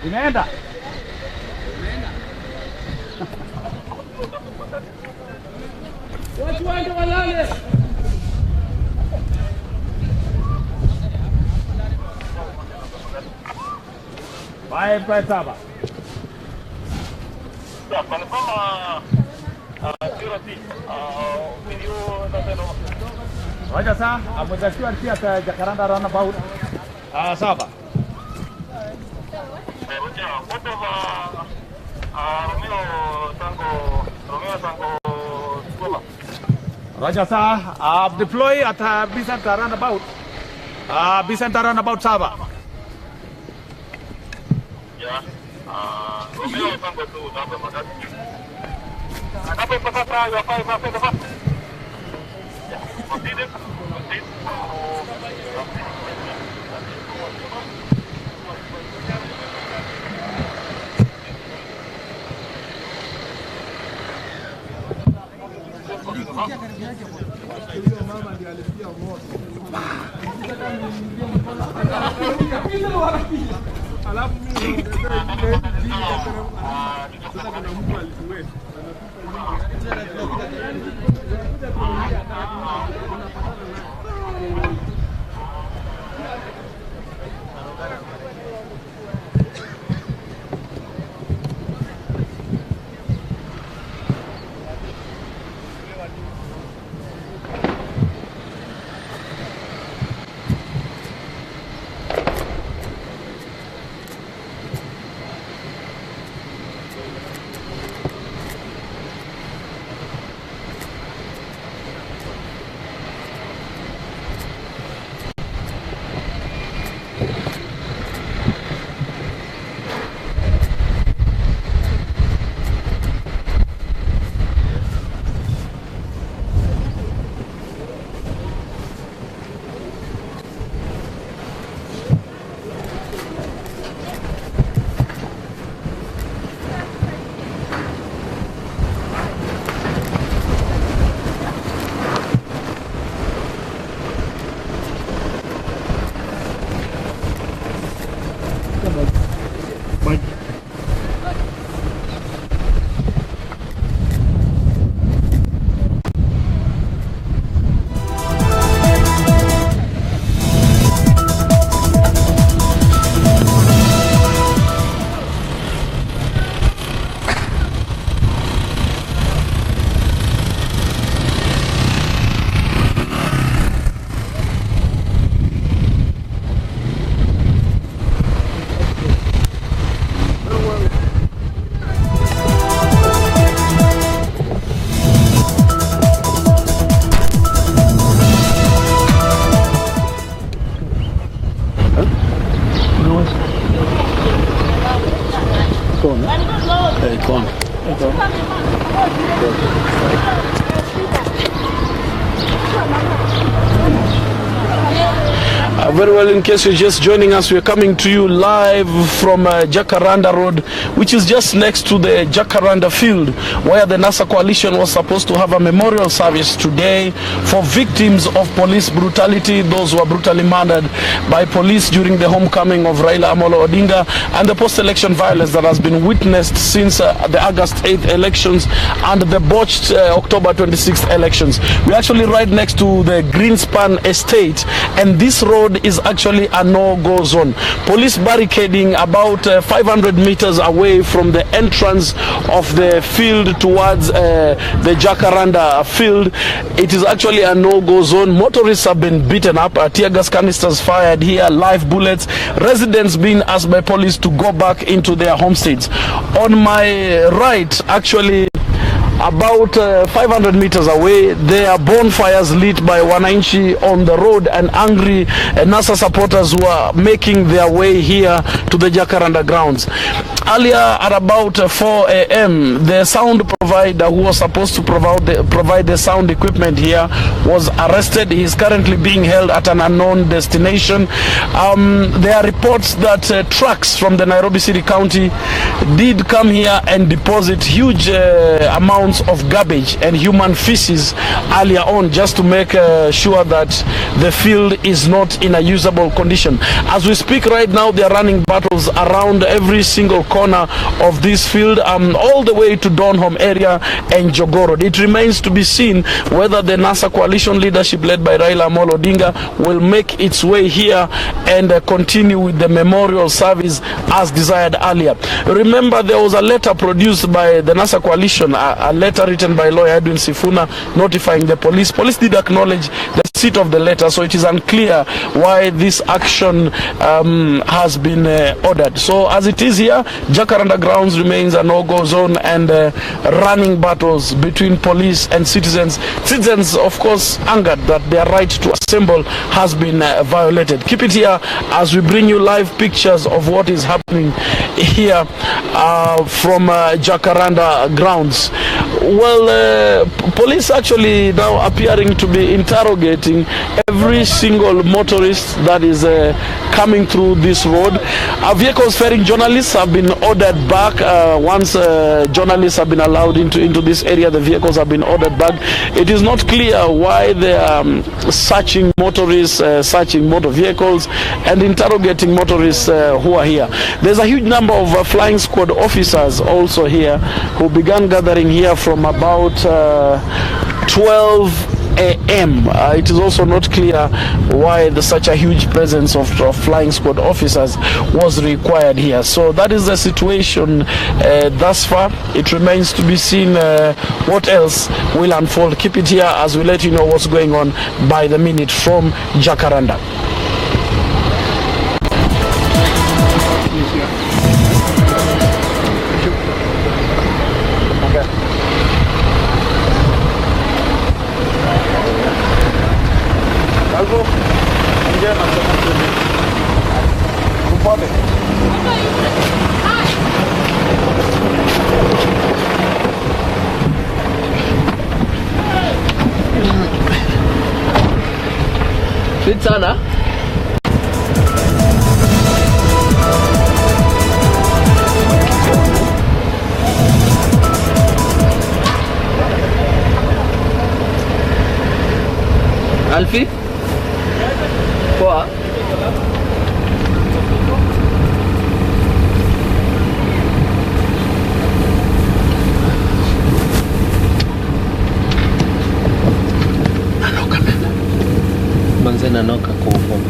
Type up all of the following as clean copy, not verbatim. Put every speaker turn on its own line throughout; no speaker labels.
Imeenda. Watu waende walale. Bye saba. Ya, kama Roja sa, amejasiwa pia kwa Jakaranda roundabout. Saba. Roger sir, deploy at Bisanta roundabout. Bisanta roundabout Saba. Yeah. Romeo Tango 2, Tango Magat. Dapat pasasa yung 5 Yeah. Proceed. Mama ndiye alipia moto. Alafu mimi sasa kuna mtu alituweka.
Very well, in case you're just joining us, we're coming to you live from Jakaranda Road, which is just next to the Jakaranda field, where the NASA coalition was supposed to have a memorial service today for victims of police brutality, those who were brutally murdered by police during the homecoming of Raila Amolo Odinga and the post-election violence that has been witnessed since the August 8th elections and the botched October 26th elections. We're actually right next to the Greenspan estate, and this road is actually a no-go zone. Police barricading about 500 meters away from the entrance of the field towards the Jakaranda field. It is actually a no-go zone. Motorists have been beaten up, tear gas canisters fired here, live bullets, residents being asked by police to go back into their homesteads. On my right, actually, about 500 meters away, there are bonfires lit by Wananchi on the road, and angry NASA supporters who are making their way here to the Jacaranda grounds. Earlier at about 4 a.m., the sound provider who was supposed to provide the sound equipment here was arrested. He is currently being held at an unknown destination. There are reports that trucks from the Nairobi City County did come here and deposit huge amounts of garbage and human feces earlier on, just to make sure that the field is not in a usable condition. As we speak right now, they are running battles around every single corner of this field, all the way to Donholm area and Jogoo. It remains to be seen whether the NASA coalition leadership led by Raila Amolo Odinga will make its way here and continue with the memorial service as desired earlier. Remember, there was a letter produced by the NASA coalition, a letter written by lawyer Edwin Sifuna notifying the police. Police did acknowledge the receipt of the letter, so it is unclear why this action has been ordered. So as it is here, Jacaranda grounds remains a no-go zone, and running battles between police and citizens. Citizens, of course, angered that their right to assemble has been violated. Keep it here as we bring you live pictures of what is happening here from Jacaranda grounds. Well, police actually now appearing to be interrogating every single motorist that is coming through this road. Vehicles ferrying journalists have been ordered back. Once journalists have been allowed into this area, the vehicles have been ordered back. It is not clear why they are searching motorists, searching motor vehicles, and interrogating motorists who are here. There's a huge number of flying squad officers also here who began gathering here from about 12 a.m. It is also not clear why such a huge presence of flying squad officers was required here. So that is the situation thus far. It remains to be seen what else will unfold. Keep it here as we let you know what's going on by the minute from Jacaranda.
Fit sana. Alfie? Poa? Manze nanoka kwa ufomu.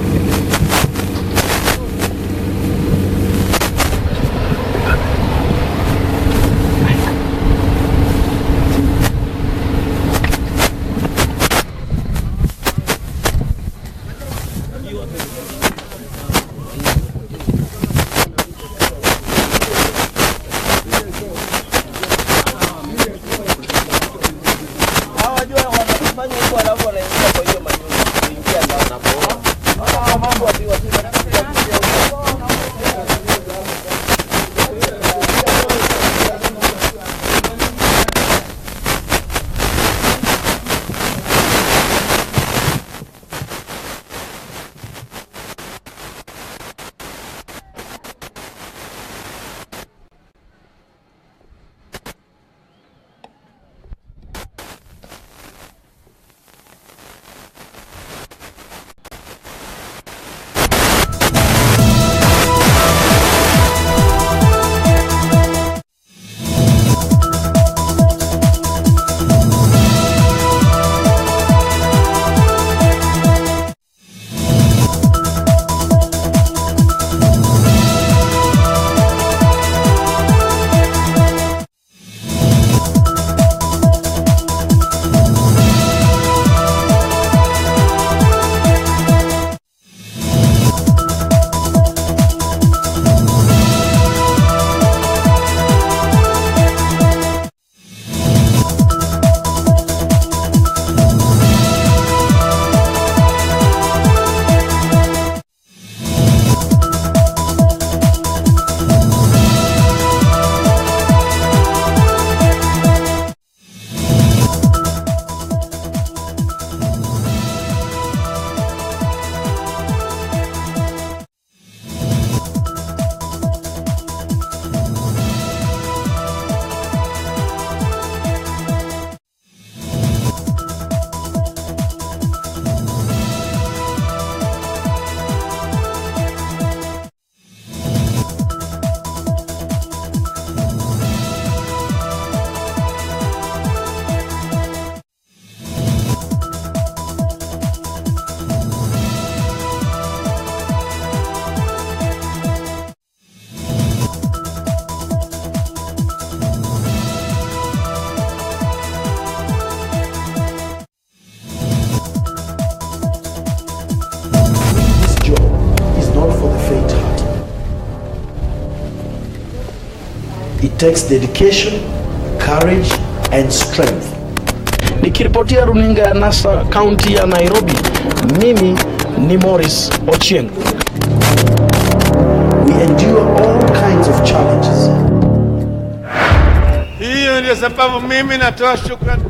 job is not for the faint-hearted. It takes dedication, courage, and strength. Nikiripotia runinga ya NASA kaunti ya Nairobi, mimi ni Morris Ochieng. We endure all kinds of challenges.
Hiyo ndio sababu mimi natoa shukrani.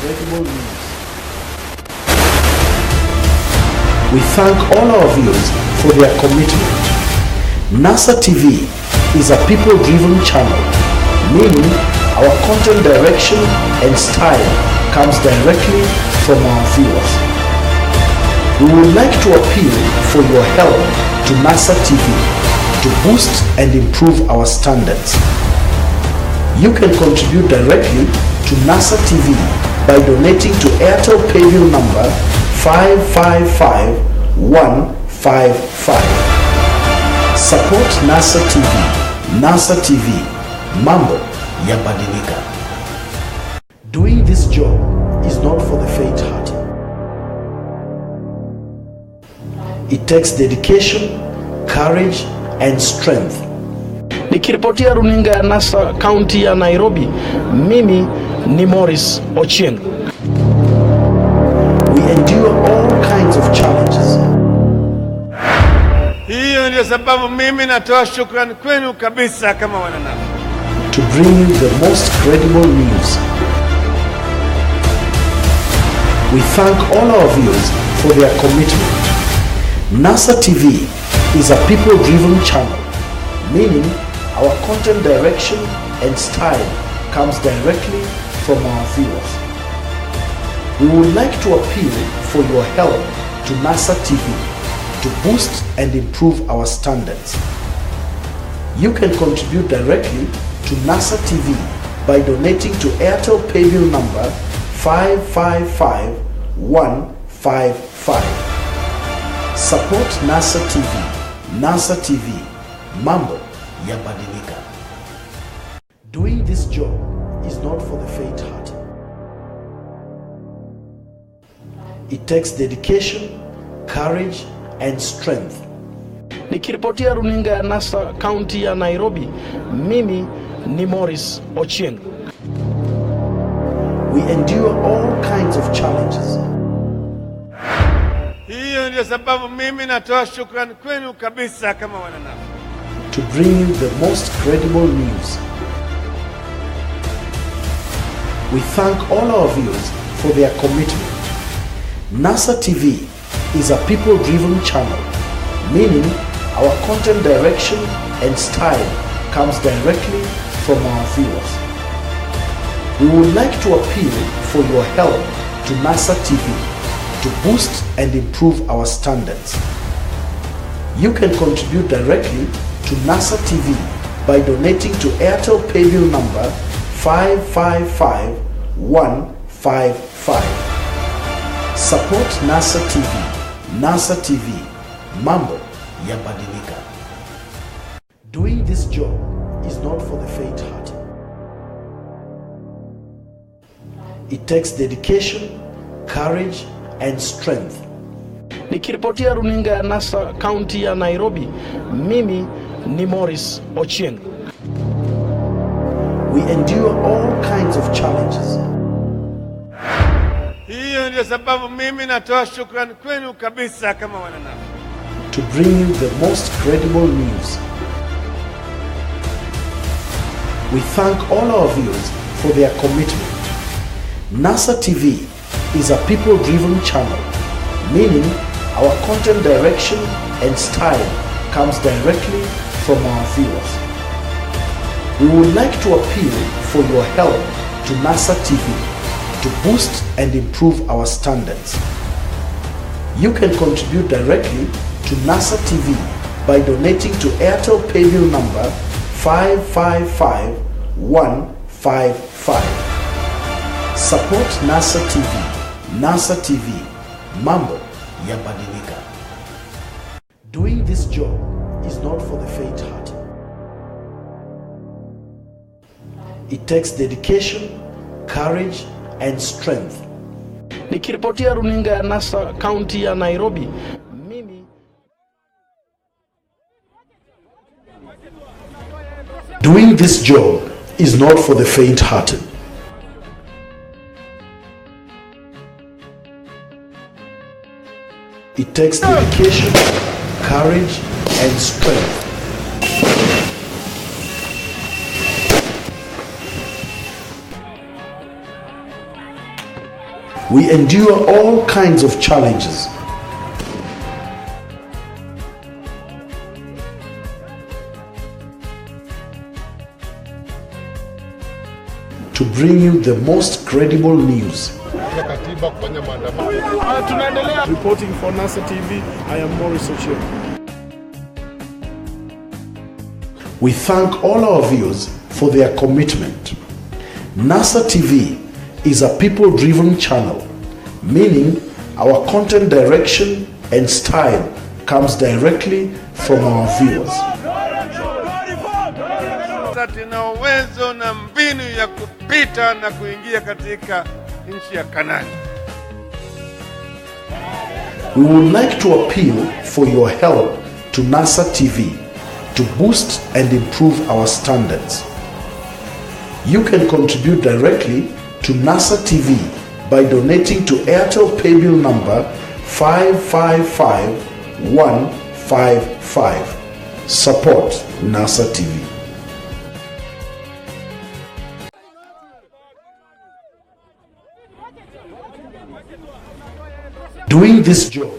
credible news. We thank all our viewers for their commitment. NASA TV is a people-driven channel, meaning our content direction and style comes directly from our viewers. We would like to appeal for your help to NASA TV to boost and improve our standards. You can contribute directly to NASA TV by donating to Airtel Paybill number 555155. Support NASA TV. NASA TV, mambo yabadilika. Doing this job is not for the faint-hearted. It takes dedication, courage and strength.
Nikiripotia runinga ya NASA kaunti ya Nairobi, mimi ni Morris Ochieng.
We endure all kinds of challenges.
Hiyo ndio sababu mimi natoa shukrani kwenu kabisa kama wananasa.
To bring you the most credible news. We thank all our viewers for their commitment. NASA TV is a people-driven channel, meaning our content direction and style comes directly from our viewers. We would like to appeal for your help to NASA TV to boost and improve our standards. You can contribute directly to NASA TV by donating to Airtel Paybill number 555155. Support NASA TV. NASA TV, mambo yabadilika. Doing this job is not for the faint-hearted. It takes dedication, courage and strength.
Nikiripotia runinga ya NASA kaunti ya Nairobi, mimi ni Morris Ochieng.
We endure all kinds of challenges.
Hiyo ndio sababu mimi natoa shukrani kwenu kabisa kama wananasa.
To bring you the most credible news. We thank all our viewers for their commitment. NASA TV is a people-driven channel, meaning our content direction and style comes directly from our viewers. We would like to appeal for your help to NASA TV to boost and improve our standards. You can contribute directly to NASA TV by donating to Airtel Paybill number 555155. Support NASA TV. NASA TV, mambo yabadilika. Doing this job is not for the faint-hearted. It takes dedication, courage and strength.
Nikiripotia runinga ya NASA kaunti ya Nairobi, mimi ni Morris Ochieng.
We endure all kinds of challenges.
Hiyo ndio sababu mimi natoa shukrani kwenu kabisa kama wananasa.
To bring you the most credible news. We thank all our viewers for their commitment. NASA TV is a people-driven channel, meaning our content direction and style comes directly from our viewers. We would like to appeal for your help to NASA TV to boost and improve our standards. You can contribute directly to NASA TV by donating to Airtel Paybill number 555155. Support NASA TV. NASA TV, mambo yabadilika. Doing this job is not for the faint-hearted. It takes dedication, courage and strength.
Nikiripotia runinga ya NASA kaunti ya Nairobi, mimi
Doing this job is not for the faint-hearted. It takes dedication, courage and strength. We endure all kinds of challenges. To bring you the most credible news.
Reporting for NASA TV, I am Maurice Ochio.
We thank all our viewers for their commitment. NASA TV is a people-driven channel, meaning our content direction and style comes directly from our viewers.
Tuna uwezo na mbinu ya kupita na kuingia katika nchi ya Kanani.
We would like to appeal for your help to NASA TV to boost and improve our standards. You can contribute directly to NASA TV by donating to Airtel Paybill number 555155. Support NASA TV. Doing this job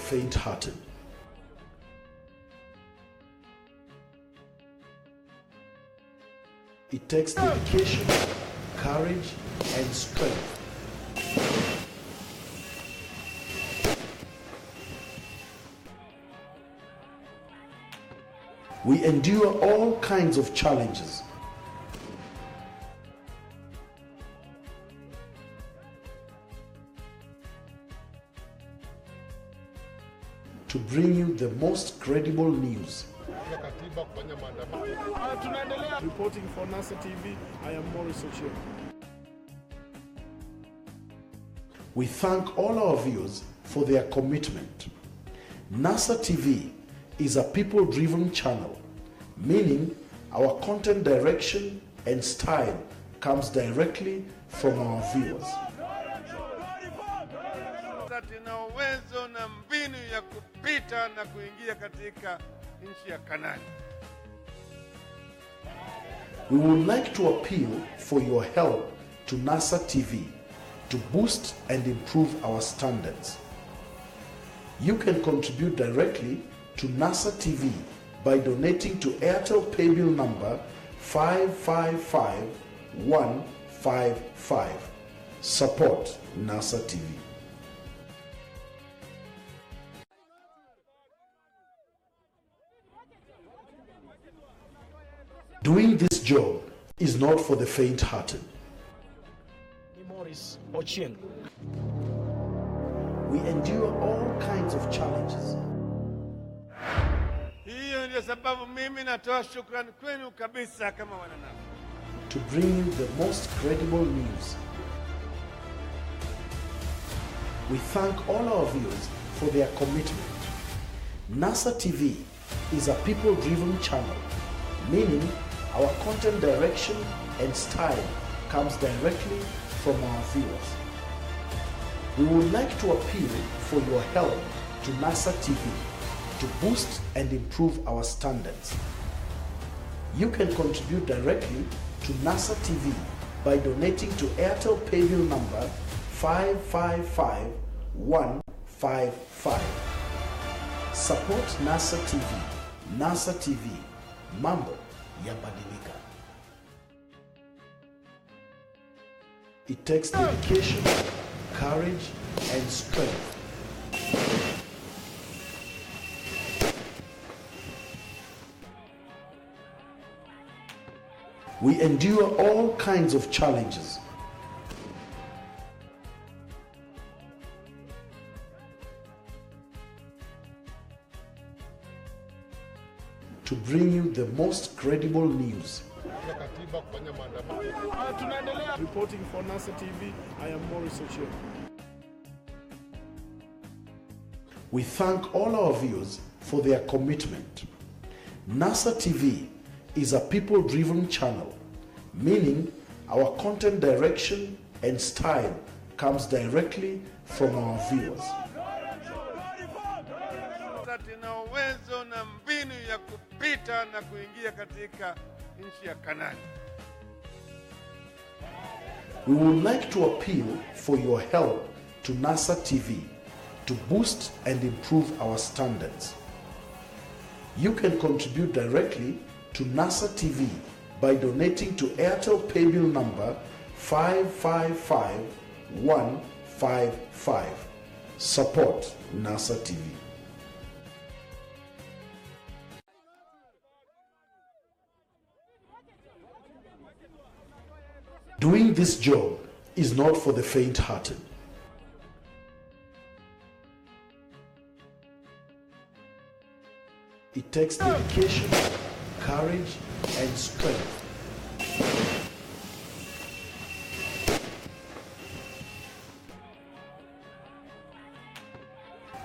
faint-hearted. It takes dedication, courage, and strength. We endure all kinds of challenges. To bring you the most credible news.
Reporting for NASA TV, I am Maurice Ochio.
We thank all our viewers for their commitment. NASA TV is a people-driven channel, meaning our content direction and style comes directly from our viewers.
Tuna uwezo na mbinu ya kupita na kuingia katika nchi ya Kanani.
We would like to appeal for your help to NASA TV to boost and improve our standards. You can contribute directly to NASA TV by donating to Airtel Paybill number 555155. Support NASA TV. Doing this job is not for the faint-hearted.
Maurice Ochio.
We endure all kinds of challenges.
Hiyo ndio sababu mimi natoa shukrani kwenu kabisa kama wananasa.
To bring you the most credible news. We thank all our viewers for their commitment. NASA TV is a people-driven channel, meaning our content direction and style comes directly from our viewers. We would like to appeal for your help to NASA TV to boost and improve our standards. You can contribute directly to NASA TV by donating to Airtel Paybill number 555155. Support NASA TV. NASA TV. Mambo yabadilika. It takes dedication, courage, and strength. We endure all kinds of challenges. To bring you the most credible news.
Reporting for NASA TV, I am Maurice Ochio.
We thank all our viewers for their commitment. NASA TV is a people-driven channel, meaning our content direction and style comes directly from our viewers.
Tuna uwezo na mbinu ya kupita na kuingia katika nchi ya Kanani.
We would like to appeal for your help to NASA TV to boost and improve our standards. You can contribute directly to NASA TV by donating to Airtel Paybill number 555155. Support NASA TV. Doing this job is not for the faint-hearted. It takes dedication, courage, and strength.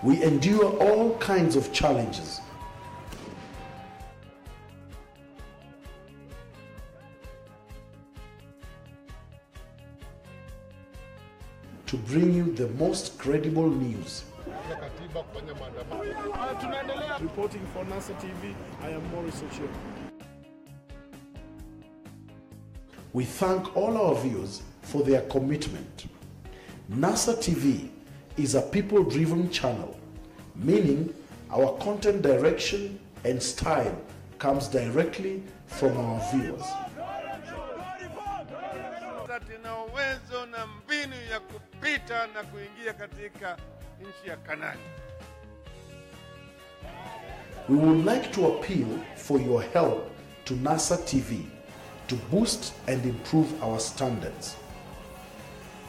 We endure all kinds of challenges. To bring you the most credible news.
Reporting for NASA TV, I am Maurice Ochio.
We thank all our viewers for their commitment. NASA TV is a people-driven channel, meaning our content direction and style comes directly from our viewers.
Tuna uwezo na mbinu ya kupita na kuingia katika nchi ya Kanani.
We would like to appeal for your help to NASA TV to boost and improve our standards.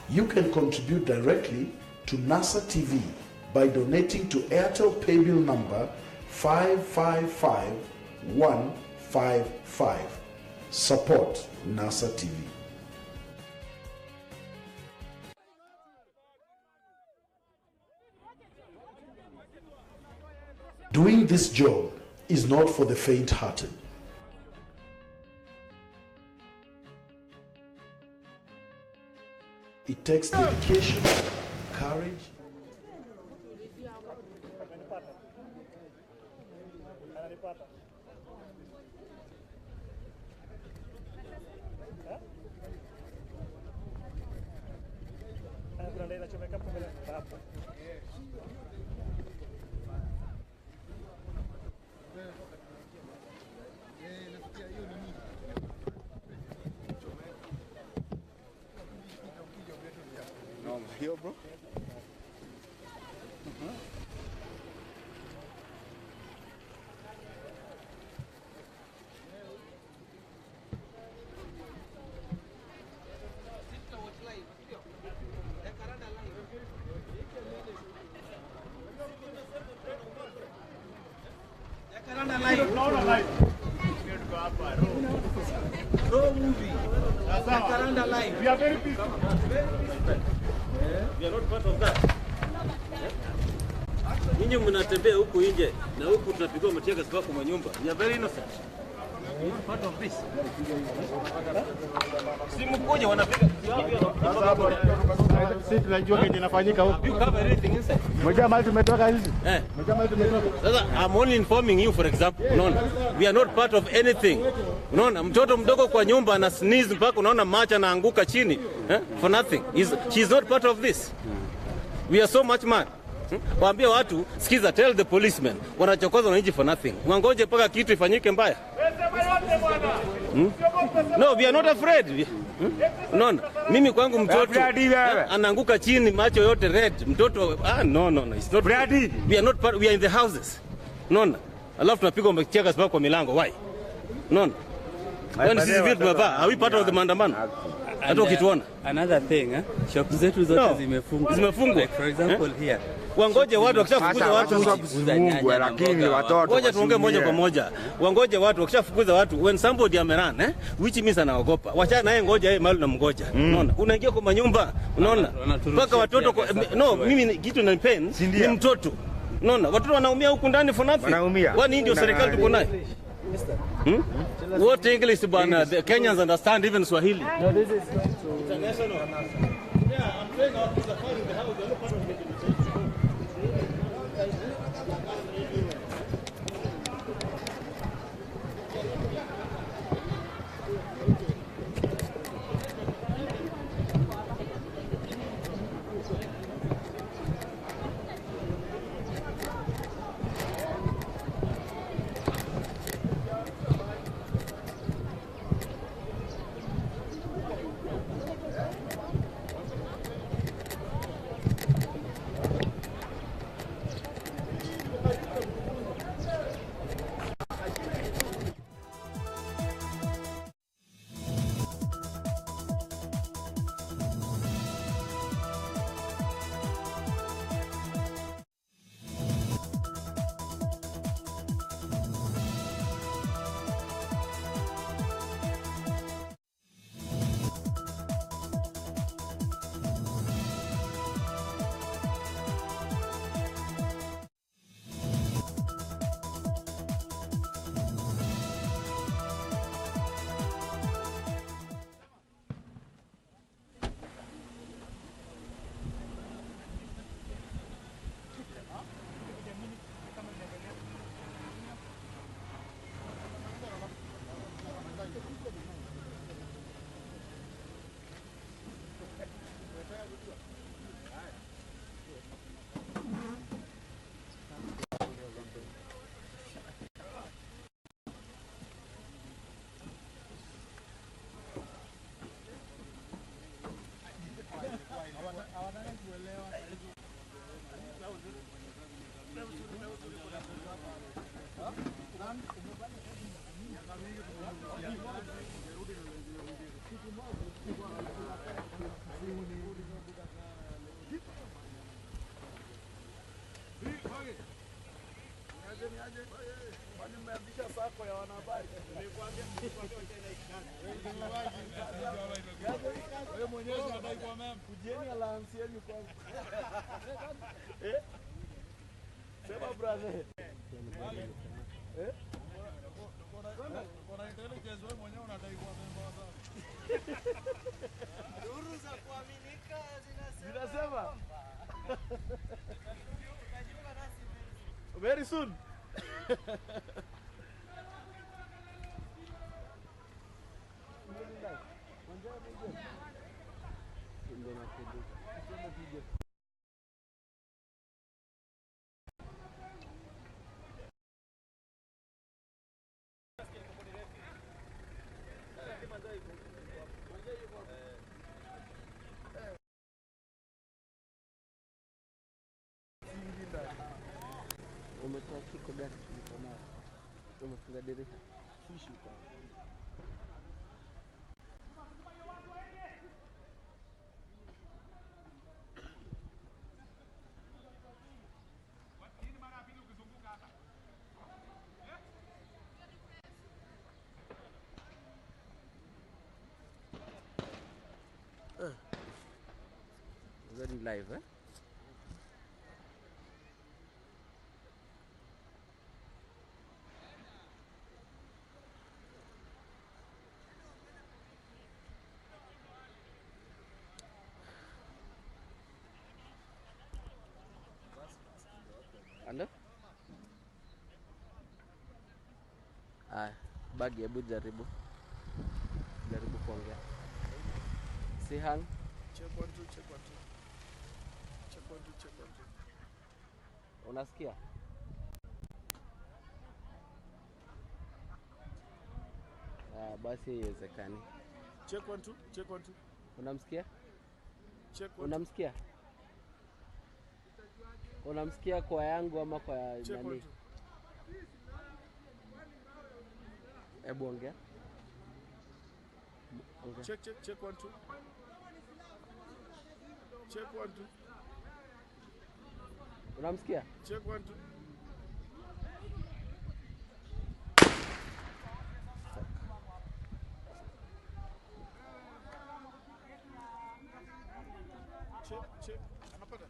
You can contribute directly to NASA TV by donating to Airtel Paybill number 555155. Support NASA TV. Doing this job is not for the faint-hearted. It takes dedication, courage,
Here, bro.
Jakaranda live. Raw movie. Jakaranda live.
We are very busy.
We are not part of that. Ninyi mnatembea huku nje na huku tunapigwa mateka sababu kwa nyumba. We are very innocent. We are part of this. Simu koje wanapiga.
Sasa hapo sisi tunajua kile kinafanyika huku.
You cover everything inside.
Mmoja mali tumetoka hizi. Mmoja mali tumetoka.
Sasa I'm only informing you for example. Unaona? We are not part of anything. Unaona? Mtoto mdogo kwa nyumba ana sneeze mpaka unaona macho anaanguka chini. For nothing. She is not part of this. We are so much mad. Waambie watu, sikiza, tell the policemen wanachokoza wananchi for nothing. Wangoje mpaka kitu ifanyike mbaya. No, we are not afraid. Unaona? Mimi kwangu mtoto anaanguka chini macho yote red. Mtoto no, it's not. We are not part, we are in the houses. Unaona? Alafu tunapigwa mcheka sababu kwa milango. Why? Unaona? When sisi vitu tumevaa, are we part of the maandamano? Hata ukituona.
Another thing, shop zetu zote zimefungwa. Like for example here.
Wangoje watu wakishafukuza watu
lakini
watoto. Ngoja tuongee moja kwa moja. Wangoje watu wakishafukuza watu when somebody ameran, which means anaogopa. Wacha naye ngoja yeye mahali unamngoja. Unaona? Unaingia kwa manyumba, unaona? Mpaka watoto no, mimi kitu na pain ni mtoto. Unaona? Watoto wanaumia huku ndani for nothing. Kwani ndio serikali tuko nayo? What English bana? The Kenyans understand even Swahili.
No, this is
international. Yeah, I'm saying out the fire in the house. They're not part of it.
Sema brother.
Kuna intelligence wewe mwenyewe unadai kwa member sasa.
Duru za kuaminika
Zinasema
tunajiunga nasi
very soon.
Umetoa kiko gani kama umefunga dirisha?
Fishi kwa.
Is that live, eh? Ando? Bagi hebu jaribu kuongea. Si hang.
Check 1 2 check 1 2. Check 1 2 check 1 2.
Unasikia? Basi haiwezekani.
Check 1 2 check 1 2.
Unamsikia?
Check 1 2.
Unamsikia? Unamsikia kwa yangu ama kwa nani? Hebu ongea.
Check 1 2. Check 1 2.
Unamsikia?
Check 1 2. Check. Anapata.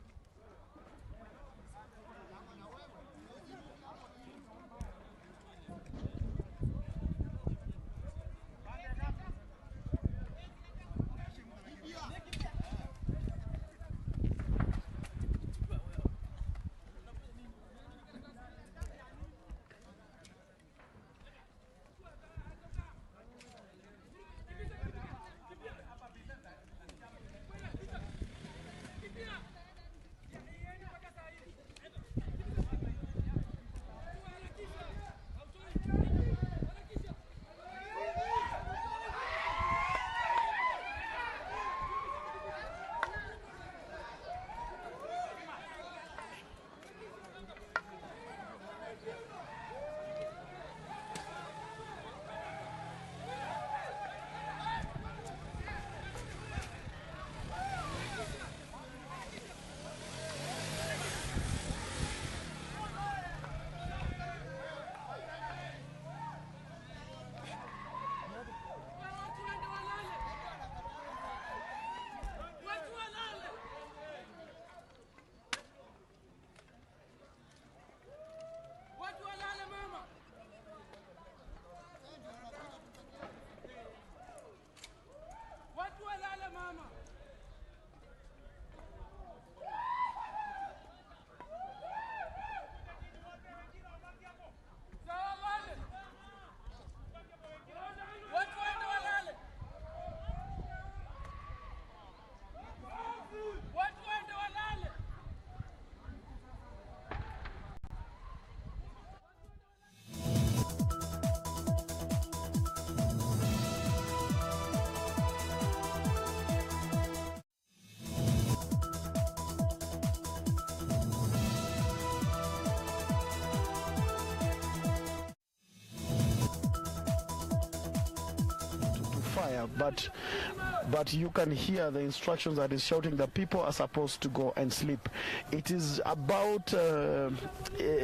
Kimbia.
fire, but you can hear the instructions that is shouting that people are supposed to go and sleep. It is about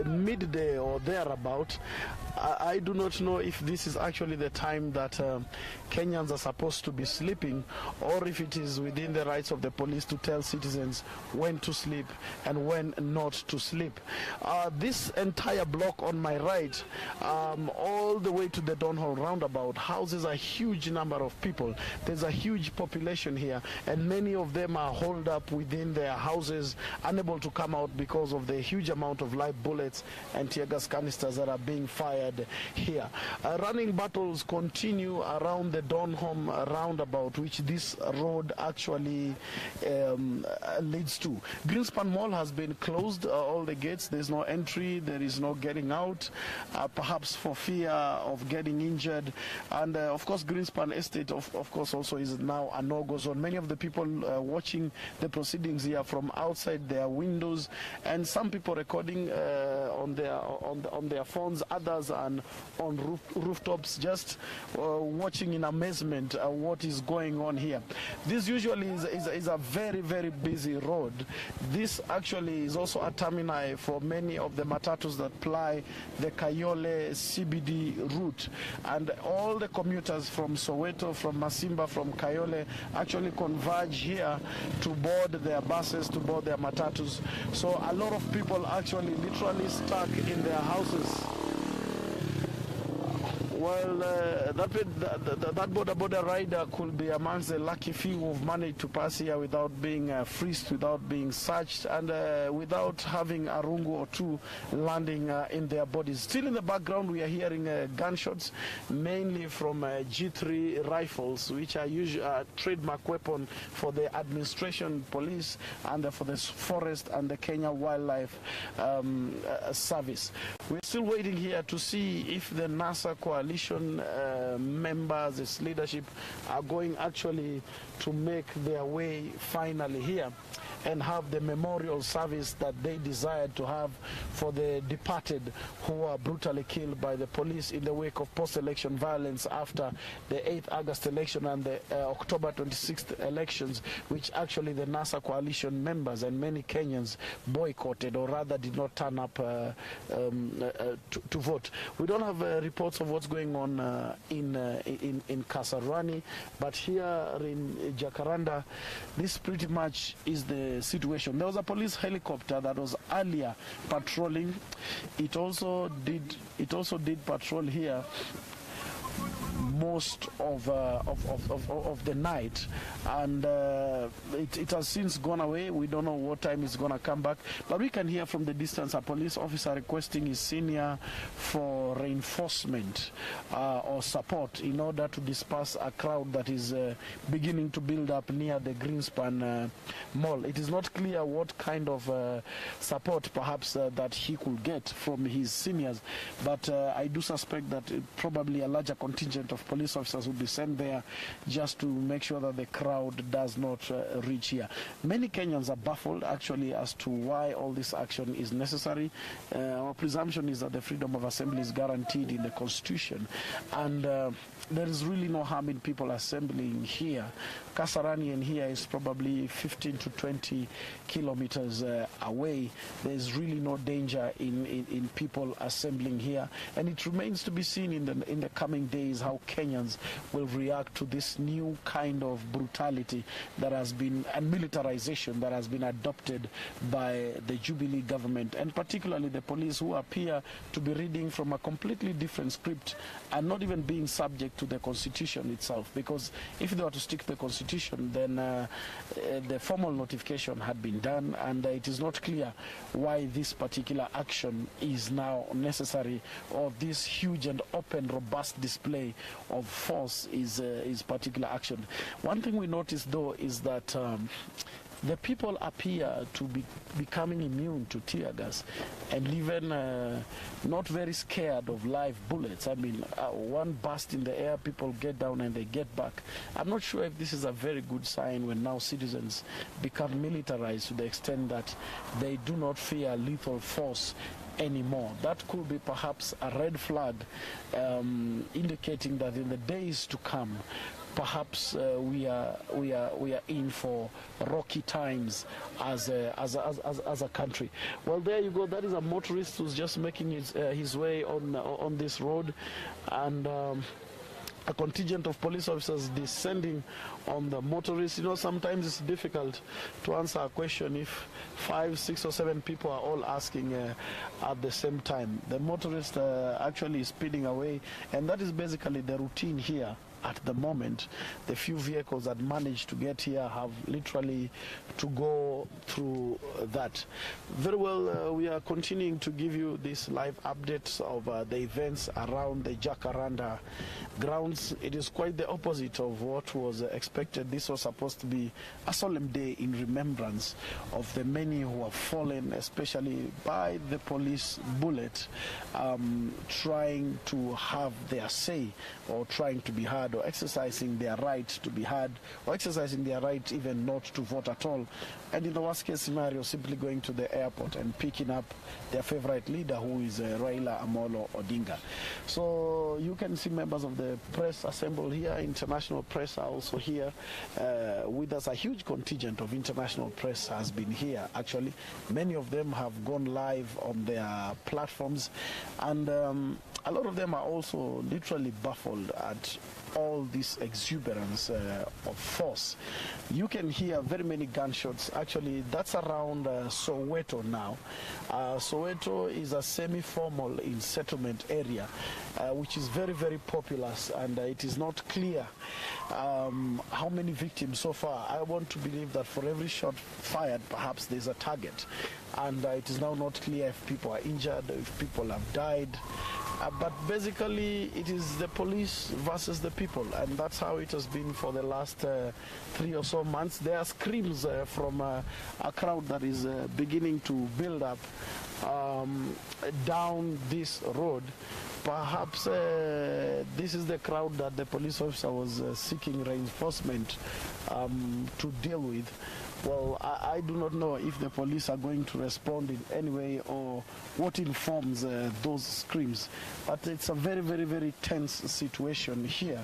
midday or thereabout. I do not know if this is actually the time that Kenyans are supposed to be sleeping, or if it is within the rights of the police to tell citizens when to sleep and when not to sleep. This entire block on my right, all the way to the Donholm roundabout, houses a huge number of people. There's a huge population here, and many of them are holed up within their houses, unable to come out because of the huge amount of live bullets and tear gas canisters that are being fired here. Running battles continue around the Donholm roundabout, which this road actually leads to. Greenspan Mall has been closed, all the gates. There's no entry, there is no getting out, perhaps for fear of getting injured. And of course, Greenspan Estate, of course, also is now a no-go zone. Many of the people watching the proceedings here from outside their windows, and some people recording on their phones, others and on rooftops, just watching in amazement what is going on here. This usually is a very, very busy road. This actually is also a terminal for many of the matatus that ply the Kayole CBD route, and all the commuters from Soweto, from Masimba, from Kayole actually converge here to board their buses, to board their matatus. So a lot of people actually literally stuck in their houses. Well, that border rider could be amongst the lucky few who've managed to pass here without being frisked, without being searched, and without having a rungu or two landing in their bodies. Still in the background, we are hearing gunshots, mainly from G3 rifles, which are usually a trademark weapon for the administration, police, and for the forest and the Kenya Wildlife Service. We're still waiting here to see if the NASA coalition members, its leadership, are going actually to make their way finally here and have the memorial service that they desired to have for the departed who were brutally killed by the police in the wake of post-election violence after the 8th August election and the October 26th elections, which actually the NASA coalition members and many Kenyans boycotted, or rather did not turn up to vote. We don't have reports of what's going on in Kasarani, but here in Jakaranda, this pretty much is the situation. There was a police helicopter that was earlier patrolling. It also did patrol here most of the night, and it has since gone away. We don't know what time it's going to come back, but we can hear from the distance a police officer requesting his senior for reinforcement or support in order to disperse a crowd that is beginning to build up near the Greenspan Mall. It is not clear what kind of support perhaps that he could get from his seniors, but I do suspect that probably a larger contingent of police officers will be sent there just to make sure that the crowd does not reach here. Many Kenyans are baffled actually as to why all this action is necessary. Our presumption is that the freedom of assembly is guaranteed in the Constitution, and there is really no harm in people assembling here. Kasarani and here is probably 15 to 20 kilometers away. There is really no danger in people assembling here, and it remains to be seen in the coming days how Kenyans will react to this new kind of brutality that has been, and militarization that has been adopted by the Jubilee government, and particularly the police, who appear to be reading from a completely different script and not even being subject to the Constitution itself. Because if they were to stick to the Constitution, then the formal notification had been done, and it is not clear why this particular action is now necessary, or this huge and open, robust display of force is particular action. One thing we noticed though is that the people appear to be becoming immune to tear gas, and even not very scared of live bullets. I mean, one burst in the air, people get down and they get back. I'm not sure if this is a very good sign when now citizens become militarized to the extent that they do not fear lethal force anymore. That could be perhaps a red flag indicating that in the days to come, perhaps we are in for rocky times as a country. Well, there you go. That is a motorist who's just making his way on this road, and a contingent of police officers descending on the motorists. You know, sometimes it's difficult to answer a question if 5, 6 or 7 people are all asking at the same time. The motorist actually is speeding away, and that is basically the routine here. At the moment, the few vehicles that manage to get here have literally to go through that. Very well, we are continuing to give you these live updates of the events around the Jakaranda grounds. It is quite the opposite of what was expected. This was supposed to be a solemn day in remembrance of the many who have fallen, especially by the police bullet, trying to have their say or trying to be heard, or exercising their right to be heard, or exercising their right even not to vote at all, and in the worst case scenario simply going to the airport and picking up their favorite leader, who is Raila Amolo Odinga. So you can see members of the press assembled here. International press are also here with us. A huge contingent of international press has been here. Actually, many of them have gone live on their platforms, and a lot of them are also literally baffled at all this exuberance of force. You can hear very many gunshots. Actually, that's around Soweto now. Soweto is a semi-formal in settlement area, which is very, very populous, and it is not clear how many victims so far. I want to believe that for every shot fired, perhaps there's a target, and it is now not clear if people are injured, if people have died. But basically, it is the police versus the people, and that's how it has been for the last 3 or so months. There are screams from a crowd that is beginning to build up down this road. Perhaps this is the crowd that the police officer was seeking reinforcement to deal with. Well, I do not know if the police are going to respond in any way or what informs those screams. But it's a very, very, very tense situation here.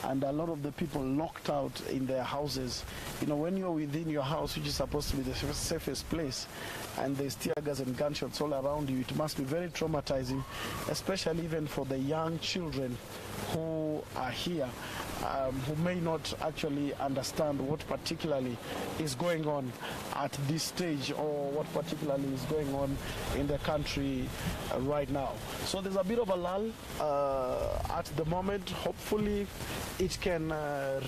And a lot of the people locked out in their houses. You know, when you're within your house, which is supposed to be the safest place, and there's tear gas and gunshots all around you, it must be very traumatizing, especially even for the young children who are here, who may not actually understand what particularly is going on at this stage, or what particularly is going on in the country right now. So there's a bit of a lull at the moment. Hopefully it can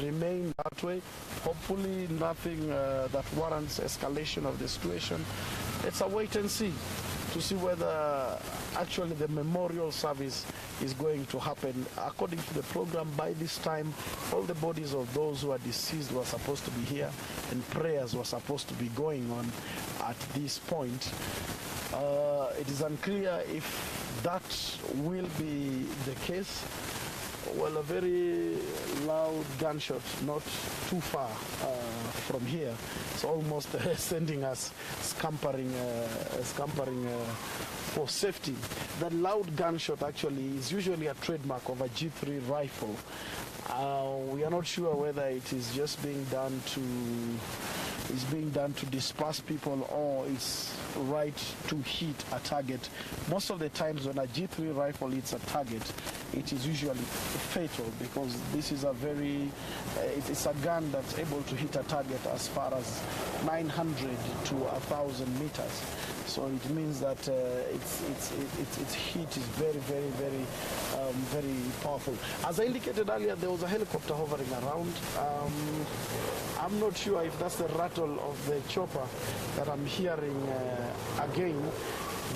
remain that way. Hopefully nothing that warrants escalation of the situation. It's a wait and see to see whether actually the memorial service is going to happen. According to the program, by this time, all the bodies of those who are deceased were supposed to be here, and prayers were supposed to be going on at this point. It is unclear if that will be the case. Well, a very loud gunshot not too far from here. It's almost sending us scampering for safety. That loud gunshot actually is usually a trademark of a G3 rifle. We are not sure whether it is just being done to disperse people, or it's right to hit a target. Most of the times when a G3 rifle hits a target, it is usually fatal, because this is a very it's a gun that's able to hit a target as far as 900 to 1,000 meters. So it means that its heat is very, very, very, very powerful. As I indicated earlier, there was a helicopter hovering around. I'm not sure if that's the rattle of the chopper that I'm hearing again,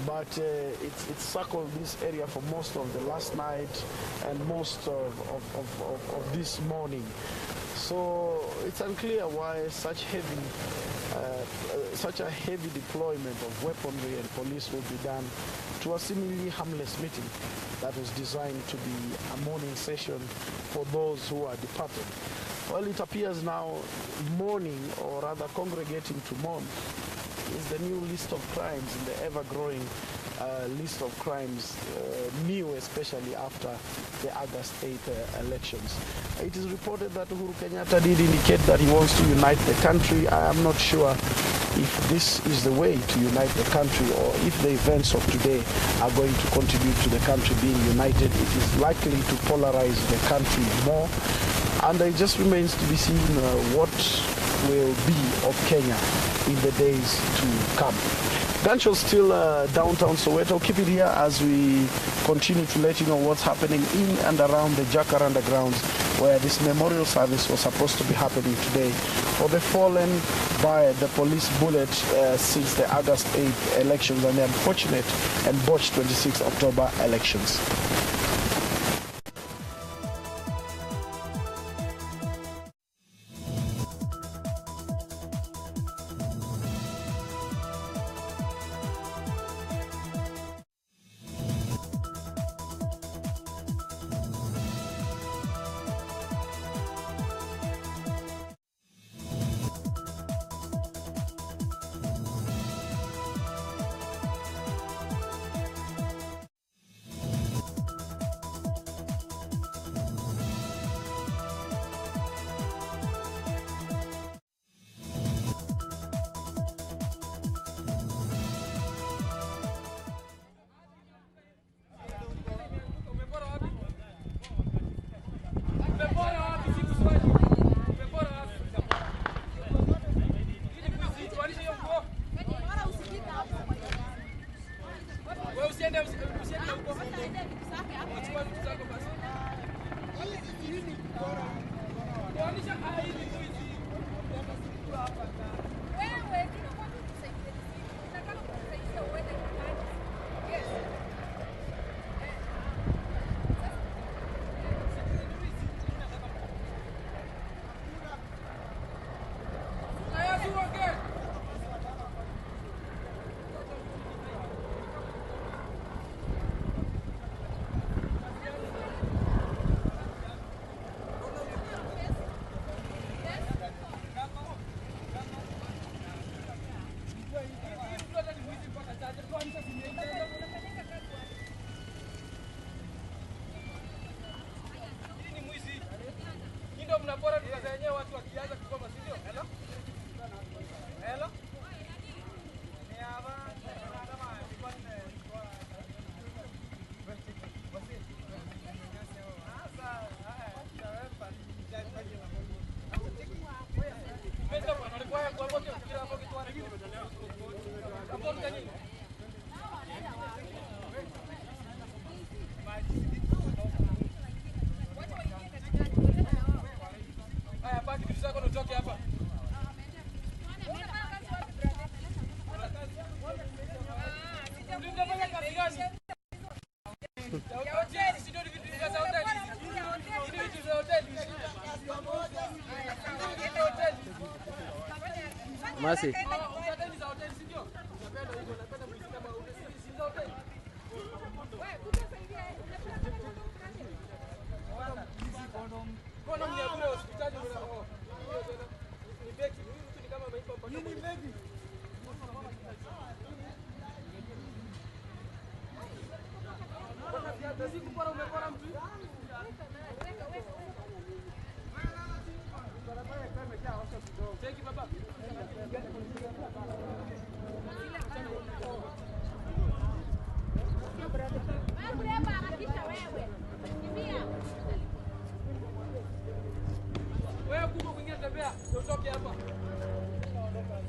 but it circled this area for most of the last night and most of this morning. So it's unclear why such a heavy deployment of weaponry and police will be done to a seemingly harmless meeting that was designed to be a mourning session for those who are departed. Well, it appears now mourning, or rather congregating to mourn, is the new list of crimes in the ever-growing list of crimes new, especially after the August 8th elections. It is reported that Uhuru Kenyatta did indicate that he wants to unite the country. I am not sure if this is the way to unite the country or if the events of today are going to contribute to the country being united. It is likely to polarize the country more, and it just remains to be seen what will be of Kenya in the days to come. Gunshot still downtown Soweto. Keep it here as we continue to let you know what's happening in and around the Jakaranda grounds, where this memorial service was supposed to be happening today for the fallen by the police bullet since the August 8th elections and the unfortunate and botched 26 October elections.
Masi.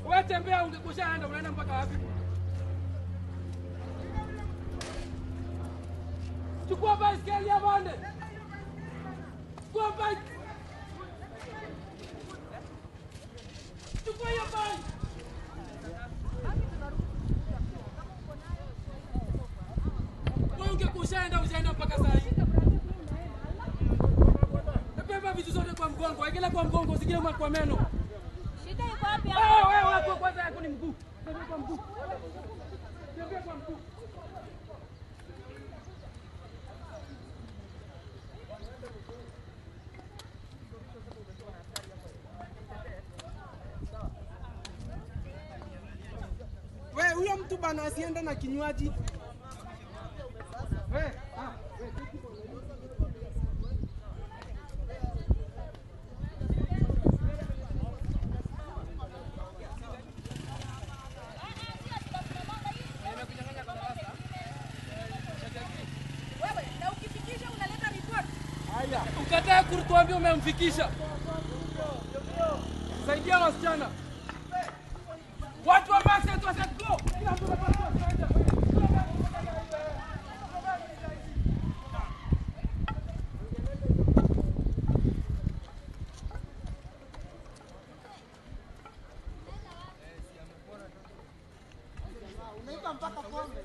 Wewe tembea ungekushaenda unaenda mpaka wapi? Chukua baiskeli ya bonde. Chukua bike. Chukua hiyo bike. Wewe ungekushaenda usienda mpaka saa hii. Beba vitu zote kwa mgongo, wekela kwa mgongo usikie kwa meno. Shida iko wapi hapo? Wewe wako kwanza yako ni mguu. Tembea kwa mguu. Tembea kwa mguu. Wewe huyo mtu bana asiende na kinywaji. Niambie umemfikisha. Saidia wasichana. Watu wa market go. Kila mtu anapaswa kwenda.
Unaiba mpaka pombe.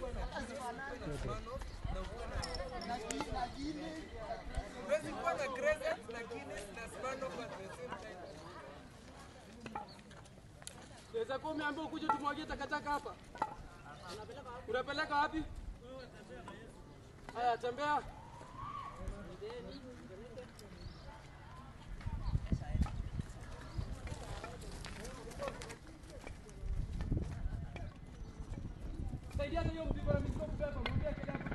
Huwezi kuwa na credit lakini na Smirnoff at the same time.
Sasa kwa umeambiwa ukuje tumwagie takataka hapa. Unapeleka wapi? Haya, tembea. Saidia hiyo mzigo na mzigo kubeba, mwambie kile hapo.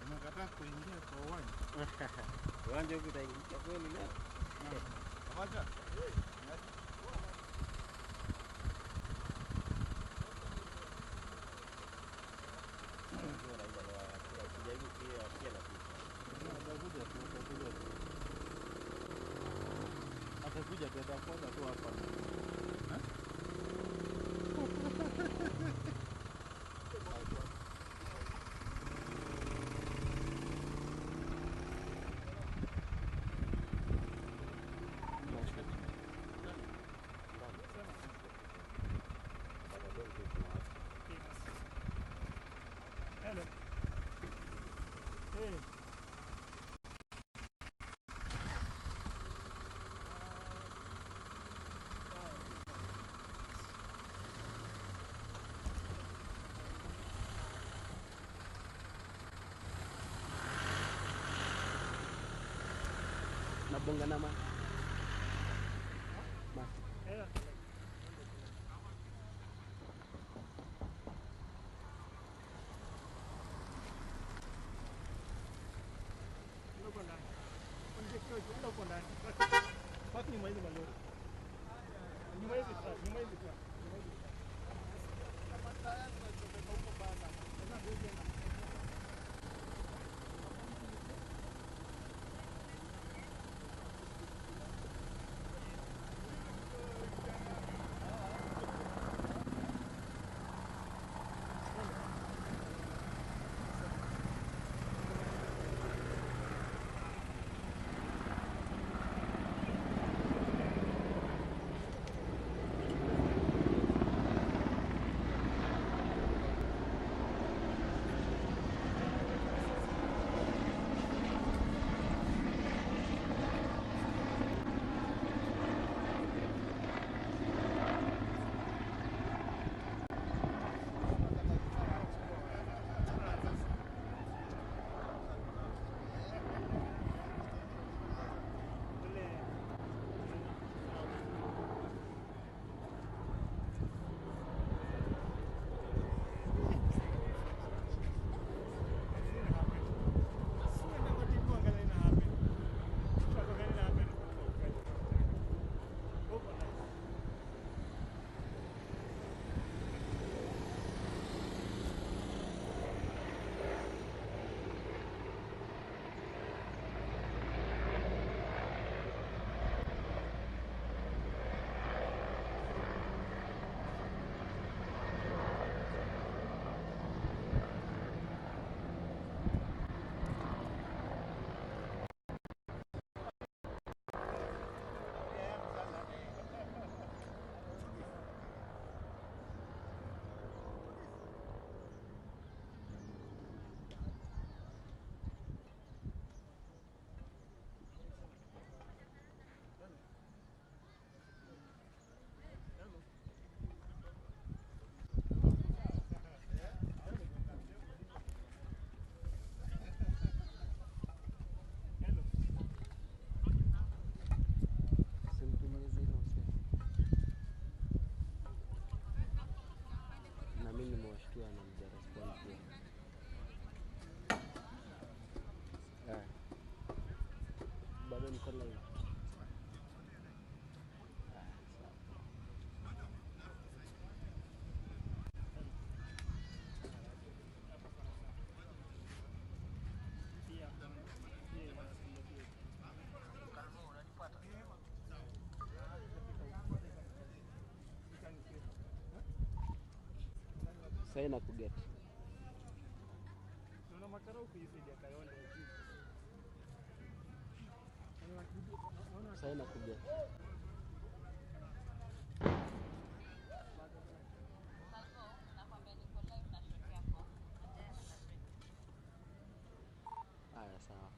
Unataka kuingia kwa uwanja?
Uwanja huko utaingia kweli leo?
Uwanja?
Ndio naenda kwa kijiji kia na
kuja beta kwanza tu hapa. Hello. Hey.
Nabonga nama. Sasa na kuget.
Naona makara huko hivi ya Kayonde.
Sasa na kuget. Aya sawa.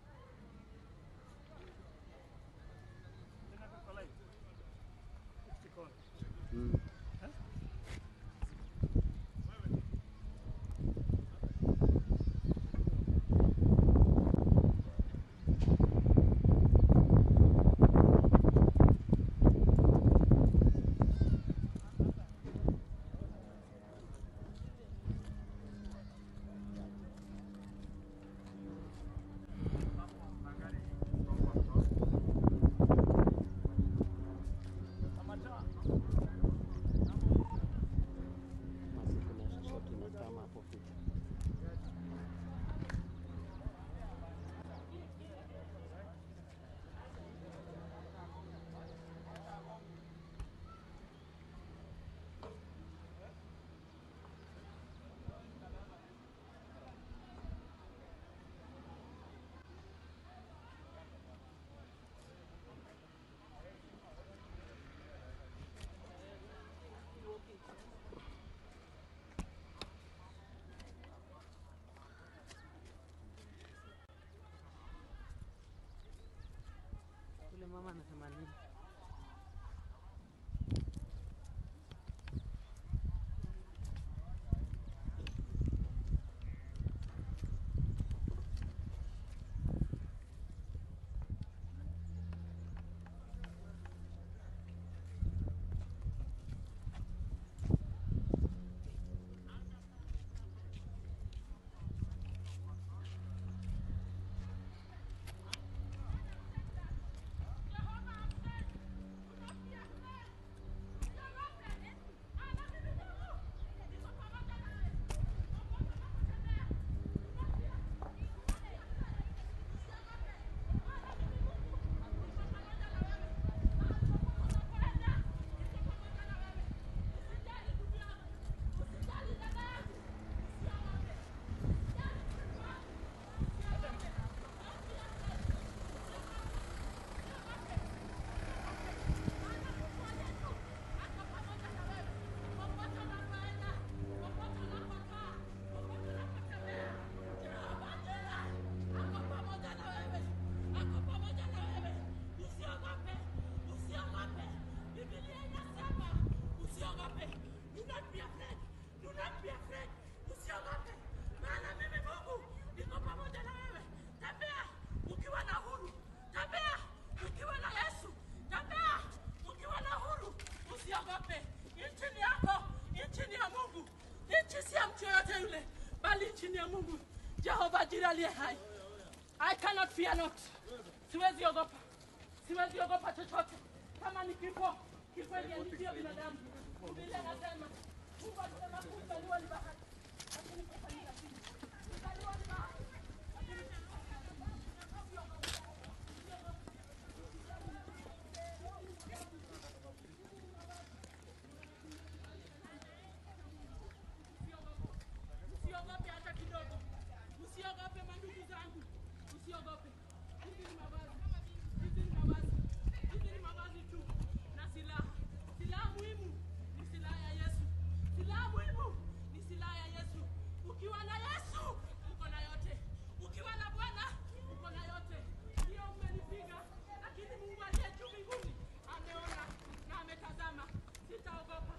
Jehova Jireh aliye hai. I cannot fear not. Siwezi ogopa. Siwezi ogopa chochote. Kama ni kifo, kifo ndio binadamu. Biblia inasema Mungu alisema kuzaliwa ni bahati. Lakini kufanyika si. Kuzaliwa ni bahati. Lakini usiogope hata kidogo. Usiogope mandugu zangu. Usiogope. Hizi ni mavazi. Hizi ni mavazi. Hizi ni mavazi tu. Na silaha. Silaha muhimu ni silaha ya Yesu. Silaha muhimu ni silaha ya Yesu. Ukiwa na Yesu, uko na yote. Ukiwa na Bwana, uko na yote. Ndio umenipiga, lakini Mungu aliye juu mbinguni ameona na ametazama. Sitaogopa.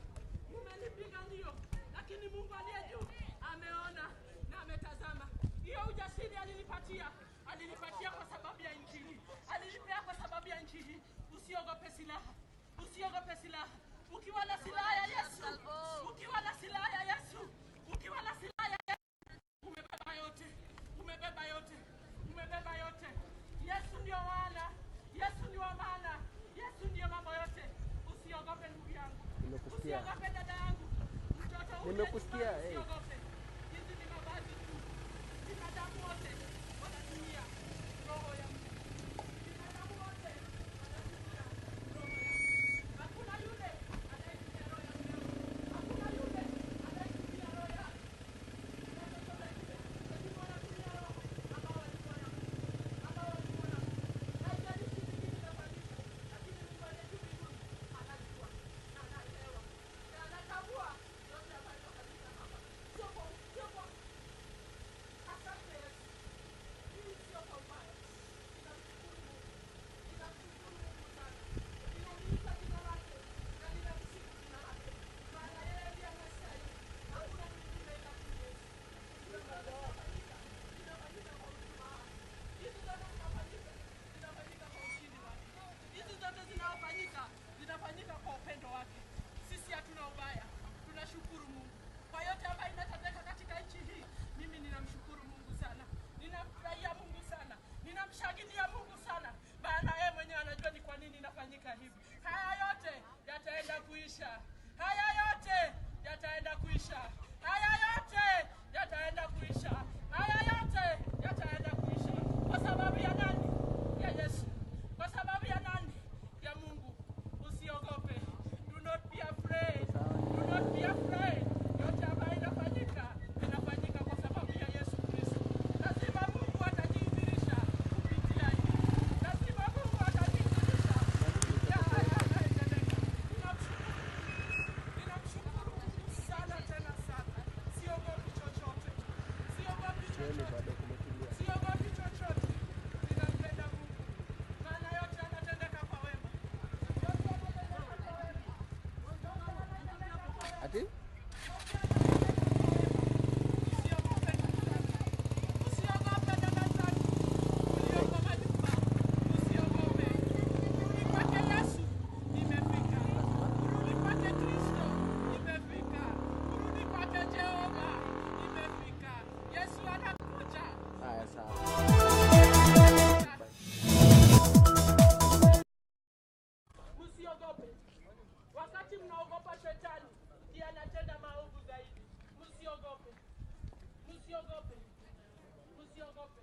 Umenipiga ndio, lakini Mungu aliye juu ameona na ametazama. Hiyo ujasiri alinipatia kwa sababu ya Injili. Alinipea kwa sababu ya Injili. Usiogope silaha. Usiogope silaha. Ukiwa na silaha ya Yesu, ukiwa na silaha ya Yesu, ukiwa na silaha ya Yesu, umebeba yote. Umebeba yote. Umebeba yote. Yesu ndio maana. Yesu ndio maana. Yesu ndio mambo yote. Usiogope ndugu yangu. Usiogope dada yangu. Mtoto huyu. Nimekusikia. Usiogope. Hizi ni mavazi tu. Binadamu wote wanatumia roho ya Mungu. Binadamu wote wanatumia roho ya Mungu. Hakuna yule anayetumia roho ya Mungu. Hakuna yule anayetumia roho ya Mungu. Lakini wanatumia roho ambao walikuwa na Mungu. Ambao walikuwa na Mungu. Haijalishi ni nini kinafanyika, lakini Mungu aliye juu mbinguni anajua na anaelewa na anatambua yote ambayo yanafanyika hapa. Sio kwa asante Yesu. Hii sio kwa ubaya. Ninamshukuru Mungu. Ninamshukuru Mungu sana. Ninaliita jina lake na ninamsifu jina lake. Maana yeye ndiye anastahili. Hakuna mwingine ila tu Yesu. Zinafanyika kwa huduma wake. Hizi zote zinafanyika kwa ushindi wake. Hizi zote zinafanyika kwa upendo wake. Sisi hatuna ubaya. Tunashukuru Mungu kwa yote ambayo inatendeka katika nchi hii. Mimi ninamshukuru Mungu sana. Ninamfurahia Mungu sana. Ninamshangilia Mungu sana. Maana yeye mwenyewe anajua ni kwa nini inafanyika hivi. Haya yote yataenda kuisha. Haya yote yataenda kuisha. Haya yote yataenda kuisha. Haya yote yataenda kuisha. Kwa sababu ya nani? Ya Yesu. Kwa sababu ya nani? Ya Mungu. Usiogope. Do not be afraid. Do not be afraid. Yote ambayo inafanyika kwa sababu ya Yesu Kristo. Lazima Mungu atajidhihirisha kupitia hii. Lazima Mungu atajidhihirisha. Ninamshukuru Mungu sana tena sana. Siogopi chochote. Siogopi chochote. Siogopi chochote. Ninampenda Mungu. Maana yote yanatendeka kwa wema. Yote yanatendeka kwa wema. Ati? Usiogope ndugu zangu. Usiogope dada zangu. Ulioko majumba. Usiogope. Kurudi kwake Yesu imefika. Kurudi kwake Kristo imefika. Kurudi kwake Jehova imefika. Yesu anakuja. Haya sawa. Msiogope. Wakati mnaogopa shetani, ndiye anatenda maovu zaidi. Msiogope. Msiogope. Msiogope.